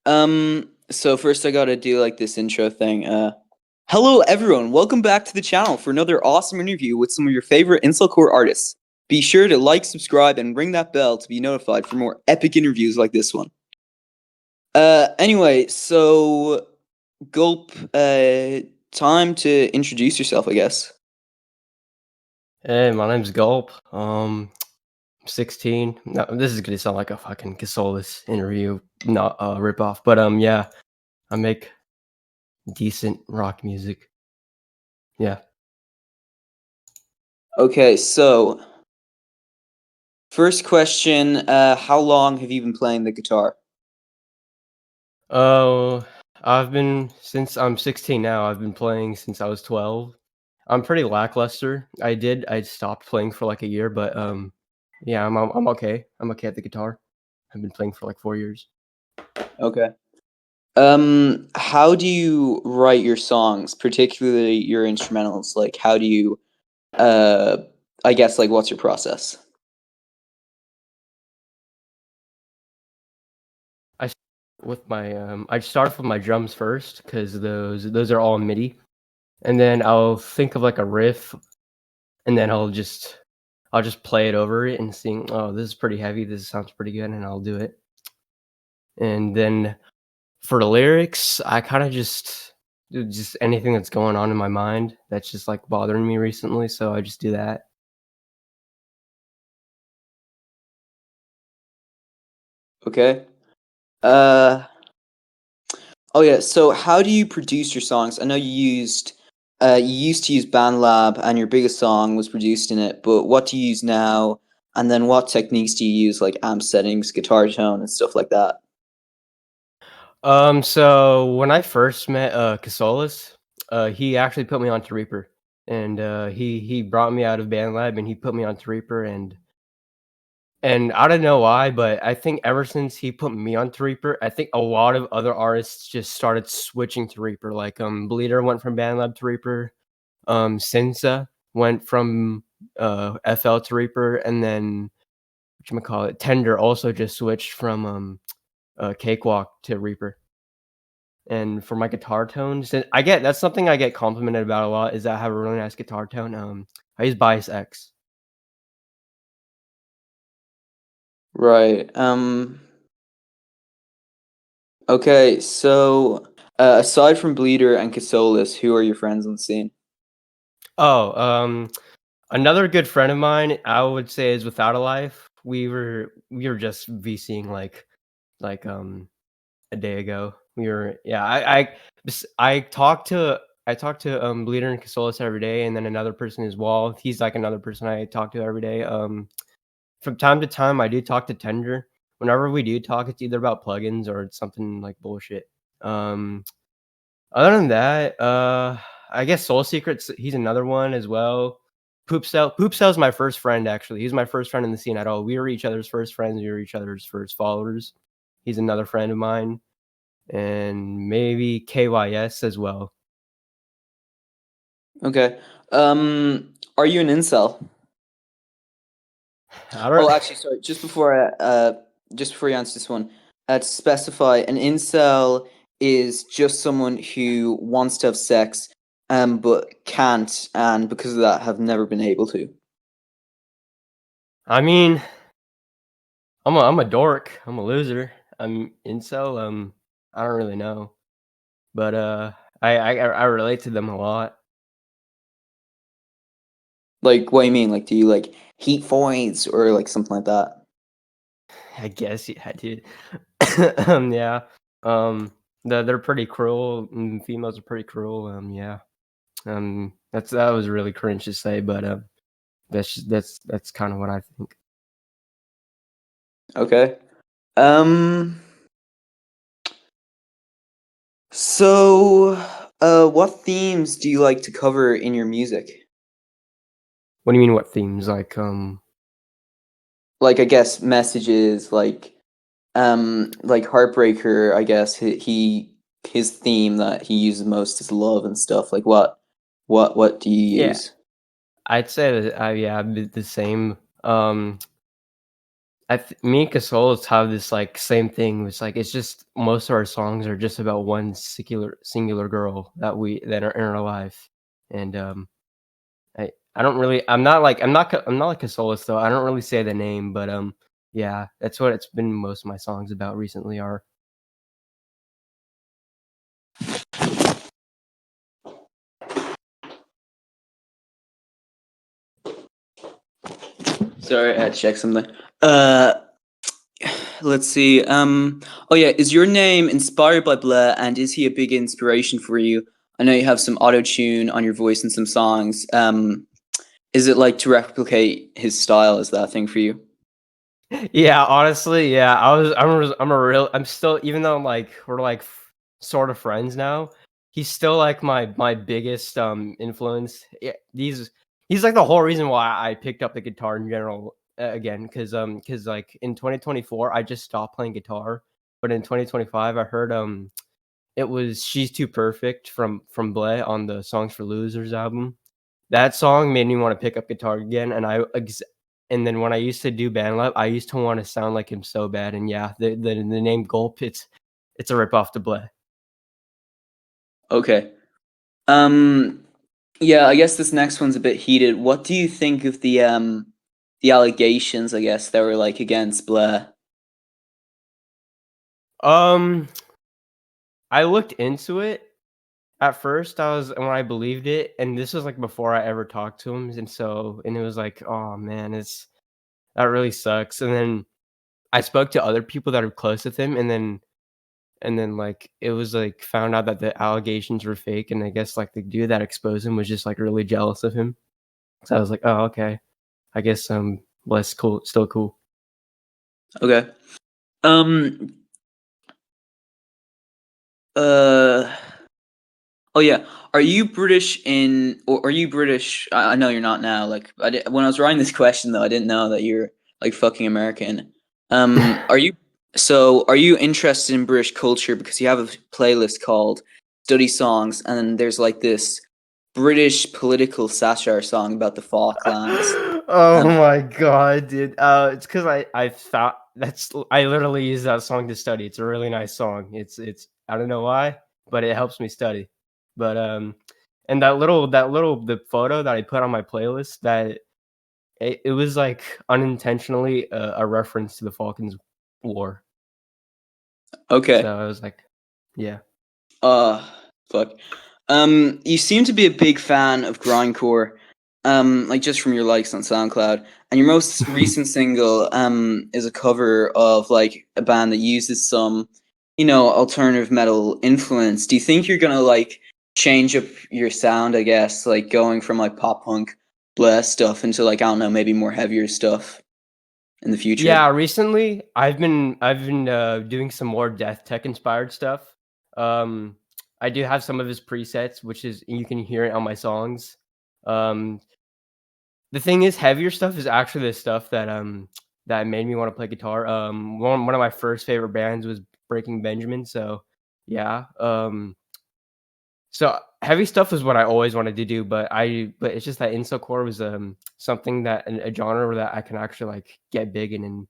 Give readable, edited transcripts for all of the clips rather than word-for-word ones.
So first I gotta do like this intro thing. Hello everyone, welcome back to the channel for another awesome interview with some of your favorite Incelcore artists. Be sure to like, subscribe, and ring that bell to be notified for more epic interviews like this one. Anyway, so Gulp, time to introduce yourself, I guess. Hey, my name's Gulp. I'm 16. No, this is gonna sound like a fucking Casolis interview, not a ripoff. But yeah, I make decent rock music. Yeah. Okay, so first question, how long have you been playing the guitar? Oh, I've been since I'm 16 now. I've been playing since I was 12. I'm pretty lackluster. I stopped playing for like a year, but yeah, I'm okay. I'm okay at the guitar. I've been playing for like 4 years. Okay. How do you write your songs, particularly your instrumentals? Like, how do you, uh, I guess, like, what's your process? I s- with my I start with my drums first because those are all MIDI. And then I'll think of like a riff, and then I'll just play it over it and sing, "Oh, this is pretty heavy. This sounds pretty good," and I'll do it. And then for the lyrics, I kind of just do just anything that's going on in my mind that's just like bothering me recently. So I just do that. Okay. Uh, oh yeah. So, how do you produce your songs? I know you used to use BandLab, and your biggest song was produced in it. But what do you use now? And then, what techniques do you use, like amp settings, guitar tone, and stuff like that? So when I first met Casolis, he actually put me onto Reaper, and he brought me out of BandLab and he put me onto Reaper. And I don't know why, but I think ever since he put me on to Reaper, I think a lot of other artists just started switching to Reaper. Like Bleeder went from BandLab to Reaper, Sinsa went from FL to Reaper, and then whatchamacallit, Tender also just switched from Cakewalk to Reaper. And for my guitar tones, and I get that's something I get complimented about a lot is that I have a really nice guitar tone. I use Bias X. Right. Okay. So, aside from Bleeder and Casolis, who are your friends on the scene? Oh, another good friend of mine, I would say, is Without a Life. We were just VCing like a day ago. We were yeah. I talk to Bleeder and Casolis every day, and then another person is Wall. He's like another person I talk to every day. From time to time, I do talk to Tender. Whenever we do talk, it's either about plugins or it's something like bullshit. Um, Other than that, I guess Soul Secrets, he's another one as well. Poop Cell's my first friend, actually. He's my first friend in the scene at all. We were each other's first friends, we were each other's first followers. He's another friend of mine, and maybe KYS as well. Okay. Are you an incel? I don't Oh, actually, sorry. Just before you answer this one, to specify, an incel is just someone who wants to have sex, but can't, and because of that, have never been able to. I mean, I'm a dork. I'm a loser. I'm incel, I don't really know, but, I relate to them a lot. Like, what do you mean? Like, do you like hate voids or like something like that? I guess, yeah, dude. Yeah, um, they're pretty cruel, females are pretty cruel, yeah. That was really cringe to say, but, that's kinda what I think. Okay. Um. So, what themes do you like to cover in your music? What do you mean, what themes? Like, I guess messages, like Heartbreaker, I guess his theme that he uses most is love and stuff. Like what do you Yeah, use? I'd say that, yeah, the same. Me and Casolas have this like same thing. It's like it's just most of our songs are just about one singular girl that are in our life, and I don't really I'm not like Casolas though. I don't really say the name, but yeah, that's what it's been most of my songs about recently are. Sorry, I had to check something. Uh, let's see. Oh yeah, is your name inspired by Blair, and is he a big inspiration for you? I know you have some auto tune on your voice in some songs. Is it like to replicate his style? Is that a thing for you? Yeah, honestly, yeah. I'm a real I'm still even though like we're like sort of friends now, he's still like my biggest influence. Yeah, he's like the whole reason why I picked up the guitar in general again cuz like in 2024 I just stopped playing guitar, but in 2025 I heard it was She's Too Perfect from Blay on the Songs for Losers album. That song made me wanna pick up guitar again, and then when I used to do band lab, I used to wanna sound like him so bad, and yeah, the name Gulp, it's a rip off to Blay. Okay. Um, yeah, I guess this next one's a bit heated. What do you think of the allegations, I guess, that were like against Blair? Um, I looked into it. At first, I was when I believed it, and this was, like, before I ever talked to him, and it was like, "Oh, man, it's that really sucks," and then I spoke to other people that are close with him, and then, like, it was, like, found out that the allegations were fake, and I guess, like, the dude that exposed him was just, like, really jealous of him. So I was like, "Oh, okay. I guess, less cool still cool." Okay. Um, uh, oh yeah. Are you British in, or are you British? I know you're not now. Like, when I was writing this question though, I didn't know that you're like fucking American. Are you? So, are you interested in British culture because you have a playlist called Study Songs, and then there's like this British political satire song about the Falklands. Oh Um, my god, dude. It's because I thought I literally use that song to study. It's a really nice song. It's I don't know why, but it helps me study. But and that little the photo that I put on my playlist it was like unintentionally a reference to the Falklands War. So okay. I was like, yeah. Uh, fuck. You seem to be a big fan of grindcore, like just from your likes on SoundCloud. And your most recent single, is a cover of like a band that uses some, alternative metal influence. Do you think you're gonna like change up your sound? I guess like going from like pop punk, blast stuff into like I don't know, maybe more heavier stuff in the Yeah, future. recently I've been doing some more death tech inspired stuff. Um, I do have some of his presets, which is you can hear it on my songs. Um, the thing is, heavier stuff is actually the stuff that made me want to play guitar. One of my first favorite bands was Breaking Benjamin, so yeah. So heavy stuff is what I always wanted to do, but it's just that insocore was something that a genre that I can actually like get big in and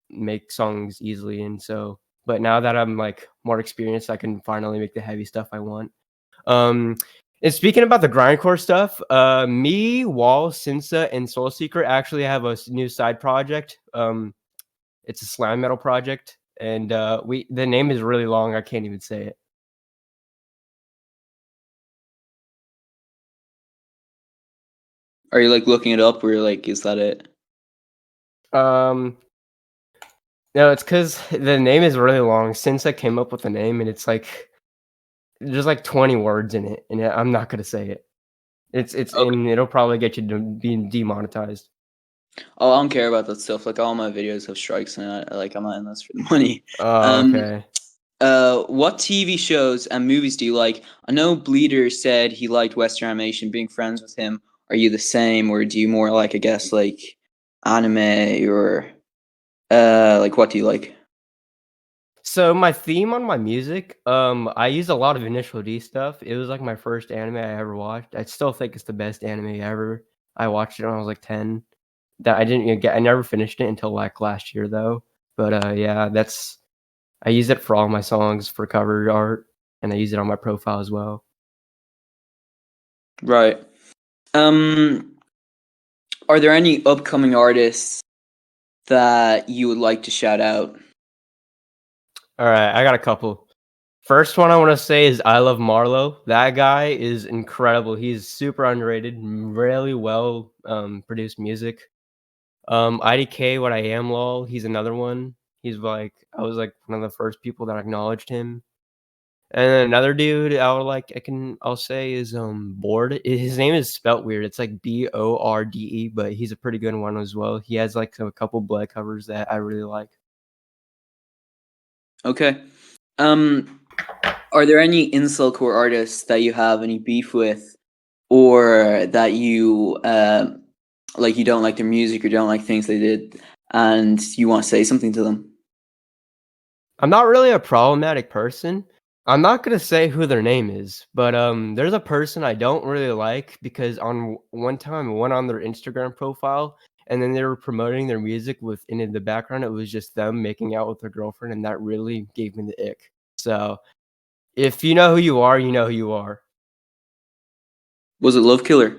make songs easily, and so but now that I'm, like, more experienced, I can finally make the heavy stuff I want. Um, and speaking about the grindcore stuff, me, Wall, Sinsa, and Soul Secret actually have a new side project. It's a slam metal project, and, we the name is really long, I can't even say it. Are you like looking it up, or you're like, is that it? Um, no, it's because the name is really long. Since I came up with the name, and it's, like there's, like, 20 words in it, and I'm not gonna say it. It's and it'll probably get you to being demonetized. Oh, I don't care about that stuff. Like all my videos have strikes, and like I'm not in this for the money. Oh, Um, okay. what TV shows and movies do you like? I know Bleeder said he liked Western animation. Being friends with him, are you the same, or do you more like I guess like anime or like what do you like? So my theme on my music, I use a lot of Initial D stuff. It was like my first anime I ever watched. I still think it's the best anime ever. I watched it when I was like 10. that I didn't even get. I never finished it until like last year though. But yeah, that's I use it for all my songs for cover art, and I use it on my profile as well. Right. Are there any upcoming artists that you would like to shout out? All right, I got a couple. First one I want to say is I Love Marlowe. That guy is incredible. He's super underrated, really well produced music. IDK, What I Am Lol. He's another one. He's like I was like one of the first people that acknowledged him. And then another dude I'll say is Bored. His name is spelt weird. It's like Borde, but he's a pretty good one as well. He has like a couple Blood covers that I really like. Okay. Are there any incel-core artists that you have any beef with, or that you like you don't like their music or don't like things they did, and you want to say something to them? I'm not really a problematic person. I'm not gonna say who their name is, but there's a person I don't really like because one time I went on their Instagram profile and then they were promoting their music with and in the background it was just them making out with their girlfriend, and that really gave me the ick. So if you know who you are, you know who you are. Was it Love Killer?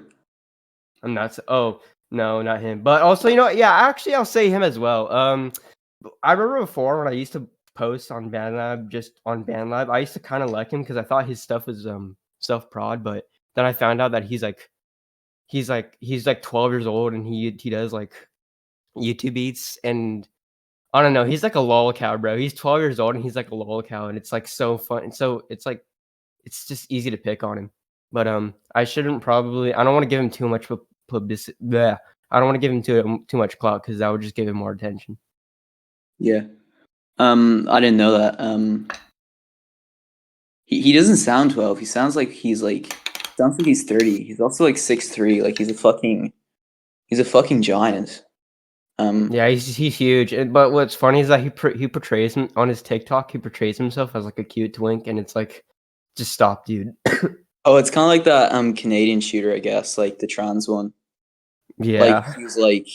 I'm not. Oh no, not him. But also, yeah, actually, I'll say him as well. I remember before when I used to post on BandLab, just on BandLab, I used to kind of like him because I thought his stuff was self prod, but then I found out that he's like 12 years old and he does like YouTube beats, and I don't know, he's like a lol cow, bro. He's 12 years old and he's like a lol cow, and it's like so fun, and so it's like it's just easy to pick on him. But I don't want to give him too much publicity. I don't want to give him too much clout because that would just give him more attention. Yeah. I didn't know that. He doesn't sound 12. He sounds like he's 30. He's also like 6'3". Like he's a fucking giant. Yeah, he's huge. But what's funny is that he portrays him on his TikTok. He portrays himself as like a cute twink, and it's like, just stop, dude. Oh, it's kind of like that Canadian shooter, I guess, like the trans one. Like Yeah. he's like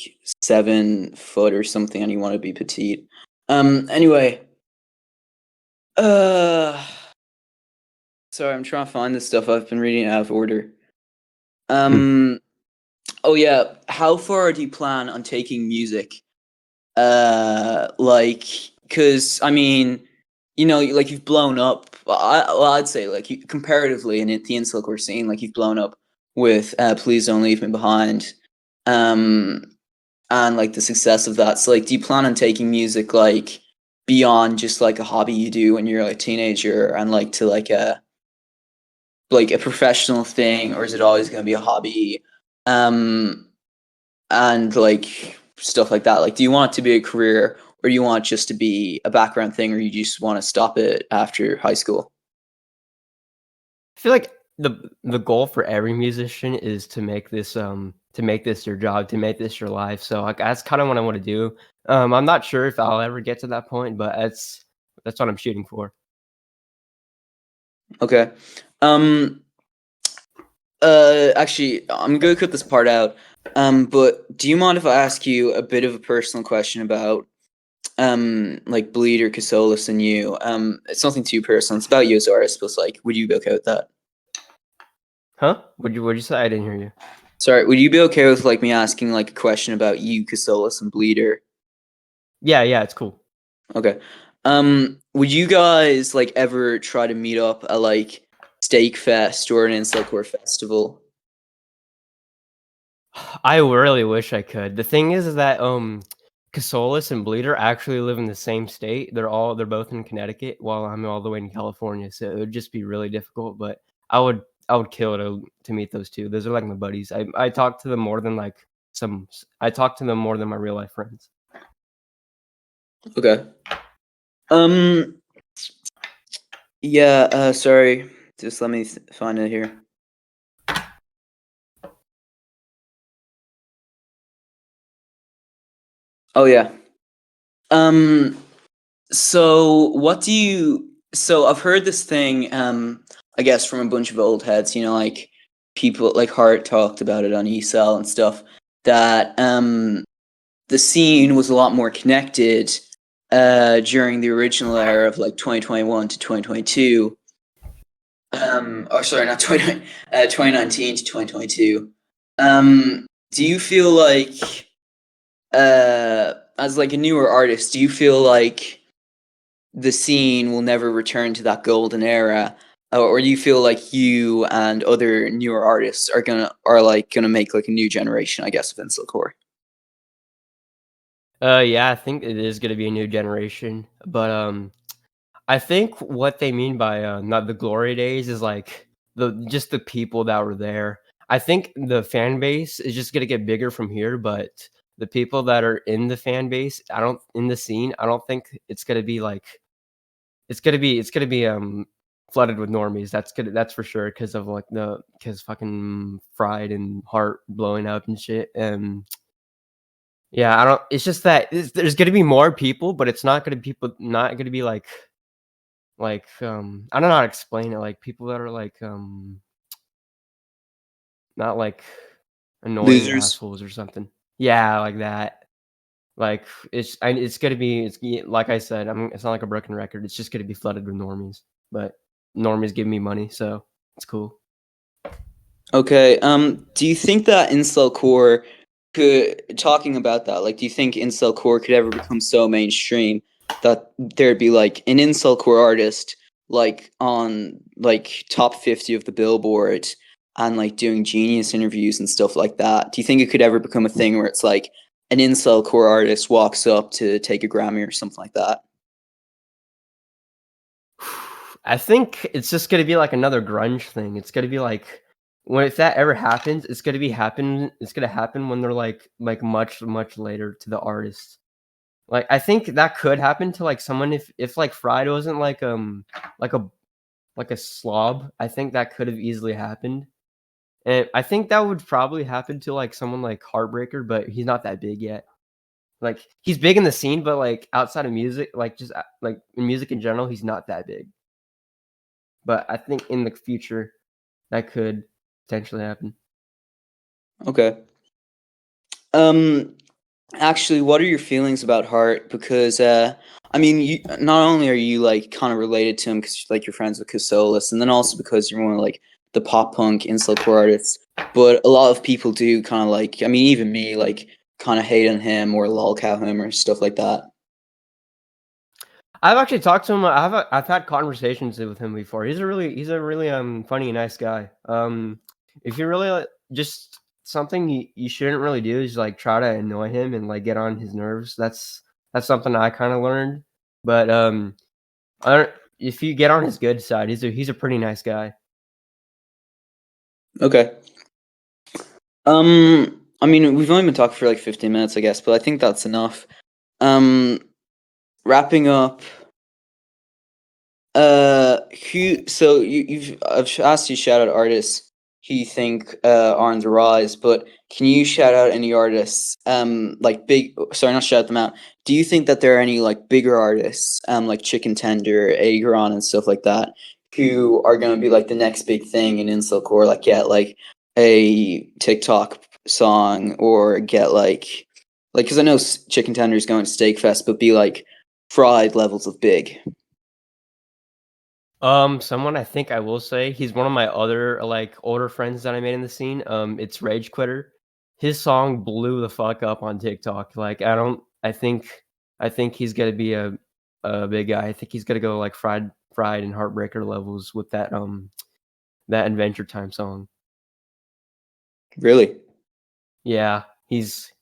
7 foot or something, and you want to be petite. Anyway, uh, sorry, I'm trying to find this stuff. I've been reading it out of order. Um, oh yeah, how far do you plan on taking music? Like, cause I mean, like you've blown up. I'd say like comparatively in the Insel we're seeing, like you've blown up with "Please Don't Leave Me Behind," um, and like the success of that. So like, do you plan on taking music like beyond just like a hobby you do when you're like a teenager, and like to like a professional thing, or is it always going to be a hobby? And like stuff like that. Like, do you want it to be a career, or do you want it just to be a background thing, or you just want to stop it after high school? I feel like the goal for every musician is to make this your job, to make this your life. So like that's kind of what I want to do. I'm not sure if I'll ever get to that point, but that's what I'm shooting for. Okay. Actually, I'm gonna cut this part out. But do you mind if I ask you a bit of a personal question about like Bleed or Casolis and you? It's nothing too personal. It's about you as an artist, but it's like, would you be okay with that? Huh? What'd you say? I didn't hear you. Sorry, would you be okay with like me asking like a question about you, Casolis, and Bleeder? Yeah, it's cool. Okay. Would you guys like ever try to meet up at like Steak Fest or an Insular festival? I really wish I could. The thing is that Casolis and Bleeder actually live in the same state. They're both in Connecticut while I'm all the way in California. So it would just be really difficult, but I would kill to meet those two. Those are like my buddies. I talk to them more than like I talk to them more than my real life friends. Okay. Um. Yeah. Sorry. Just let me find it here. Oh yeah. Um. So what do you? So I've heard this thing. I guess from a bunch of old heads. Like people like Hart talked about it on ESL and stuff. That the scene was a lot more connected during the original era of like 2021 to 2022. Or sorry, not 2019 to 2022. Do you feel like, as like a newer artist, do you feel like the scene will never return to that golden era, or do you feel like you and other newer artists are gonna make like a new generation, I guess, of incel? Yeah, I think it is gonna be a new generation, but, I think what they mean by, not the glory days is, like, the people that were there. I think the fan base is just gonna get bigger from here, but the people that are in the fan base, I don't in the scene, I don't think it's gonna be, like flooded with normies. That's for sure because of, like, because fucking Fried and Heart blowing up and shit, yeah, I don't it's just that there's gonna be more people, but it's not gonna be I don't know how to explain it, like, people that are, not, annoying Losers. assholes or something. Yeah, like that. Like, it's gonna be like I said, it's not like a broken record, it's just gonna be flooded with normies, but normies give me money, so it's cool. Okay. Do you think that incel core could talking about that? Like, do you think incel core could ever become so mainstream that there'd be like an incel core artist like on like top 50 of the Billboard and like doing genius interviews and stuff like that? Do you think it could ever become a thing where it's like an incel core artist walks up to take a Grammy or something like that? I think it's just gonna be like another grunge thing. It's gonna be like when if that ever happens, it's gonna happen when they're much, much later to the artist. Like, I think that could happen to, like, someone if, like, Fried wasn't like a like a slob. I think that could have easily happened, and I think that would probably happen to, like, someone like Heartbreaker, but he's not that big yet. Like, he's big in the scene, but, like, outside of music, like, in music in general, he's not that big. But I think in the future, that could potentially happen. Okay. Um, Actually, what are your feelings about Hart? Because I mean, you not only are you like kind of related to him because like you're friends with Casolis, and then also because you're one of like the pop punk incelcore artists. But a lot of people do kind of like, I mean, even me, like kind of hate on him or lolcow him or stuff like that. I've actually talked to him. I've had conversations with him before. He's a really funny, nice guy. If you really just something you shouldn't really do is like try to annoy him and like get on his nerves. That's something I kind of learned. But I don't, if you get on his good side, he's a pretty nice guy. Okay. I mean, we've only been talking for like 15 minutes, I guess, but I think that's enough. Um, Wrapping up. Who? So I've asked you to shout out artists who you think are on the rise, but can you shout out any artists? Like big. Sorry, not shout them out. Do you think that there are any like bigger artists, like Chicken Tender, Agron, and stuff like that, who are gonna be like the next big thing in Incelcore? Like get like a TikTok song or get like because I know Chicken Tender is going to Steak Fest, but be like Fried levels of big. Someone I think I will say he's one of my other like older friends that I made in the scene. It's Rage Quitter. His song blew the fuck up on TikTok. Like I think he's gonna be a big guy. I think he's gonna go like fried and heartbreaker levels with that Adventure Time song. Really? Yeah, he's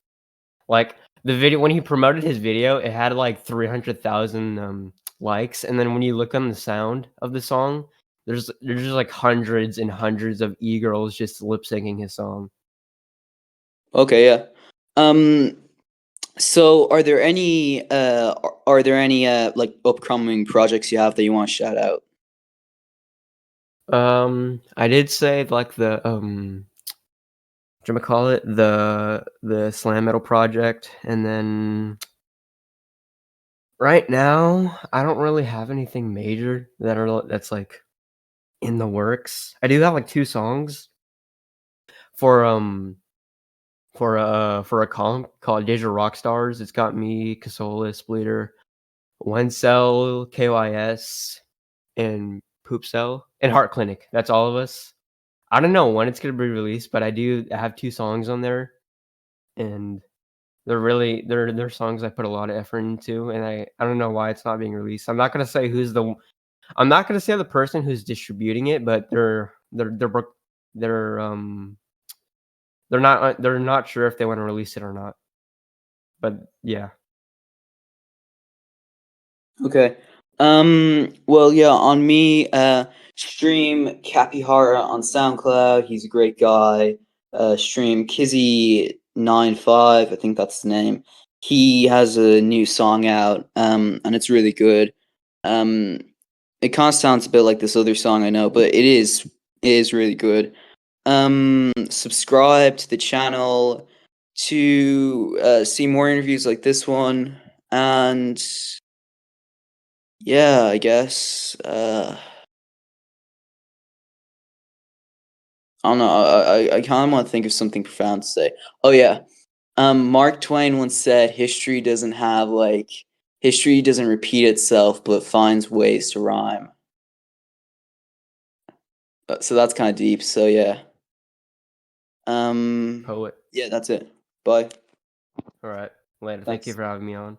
like the video when he promoted his video, it had like 300,000 likes, and then when you look on the sound of the song, there's just like hundreds and hundreds of e-girls just lip syncing his song. Okay, yeah. Um, so are there any like upcoming projects you have that you want to shout out? I did say like call it the slam metal project, and then right now I don't really have anything major that's like in the works. I do have like two songs for for a comp called Digital Rock Stars. It's got me, Casola, Splitter, Wencel, KYS, and Poopcell, and Heart Clinic. That's all of us. I don't know when it's gonna be released, but I do have 2 songs on there, and they're songs I put a lot of effort into, and I don't know why it's not being released. I'm not gonna say the person who's distributing it, but they're, they're not sure if they wanna release it or not. But yeah. Okay. Well, yeah, on me, stream Capihara on SoundCloud. He's a great guy. Stream Kizzy95, I think that's his name. He has a new song out, and it's really good. Um, it kind of sounds a bit like this other song I know, but it is really good. Subscribe to the channel to see more interviews like this one, and yeah, I guess. I don't know. I kind of want to think of something profound to say. Oh yeah. Mark Twain once said, history doesn't repeat itself, but finds ways to rhyme." So that's kind of deep. So yeah. Um, Poet. yeah, that's it. Bye. Alright. Later. Thank you Thanks. for having me on.